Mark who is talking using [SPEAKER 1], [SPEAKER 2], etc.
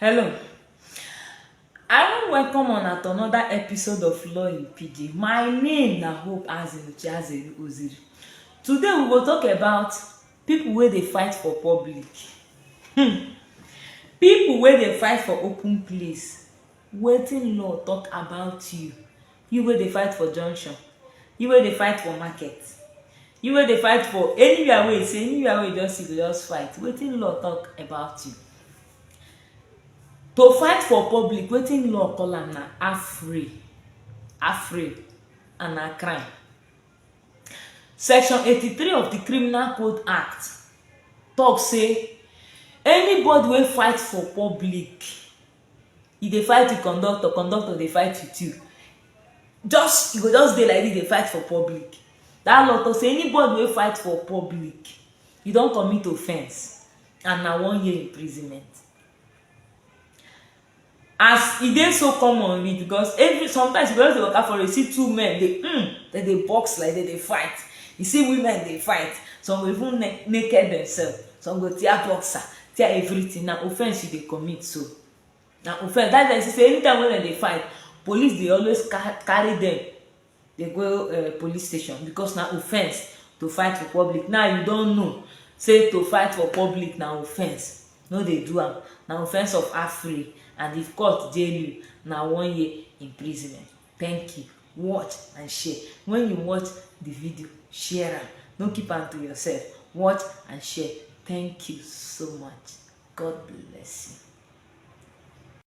[SPEAKER 1] Hello, I wan welcome una to another episode of Law in Pidgin. My name na Hope Azinuchi Oziri. Today we go talk about people wey dey fight for public. People wey dey fight for open place. Wetin law talk about you? You wey dey fight for junction, you wey dey fight for market, you wey dey fight for anywhere wey you just see, you just fight. Wetin law talk about you? To fight for public, wetin law call am na affray and na crime. Section 83 of the Criminal Code Act talk say anybody wey fight for public, e dey fight with conductor dey fight with you. You go just dey like this dey fight for public. Dat law talk say anybody wey fight for public, you don commit offence and na 1 year imprisonment. As e dey so common reach, because sometimes you go just dey waka for road, see two men dem dey box like dem dey fight. You see women dey fight, some go even naked themselves, some go tear boxer, tear everything. Na offence you dey commit. So na offence. That time you see say anytime wey dem dey fight, police dey always carry dem dey go police station, because na offence to fight for public. Now you don know say to fight for public na offence. No dey do am. Na offence of affray, and if court jail you, na 1 year imprisonment. Thank you. Watch and share. When you watch the video, share am. No keep am to yourself. Watch and share. Thank you so much. God bless you.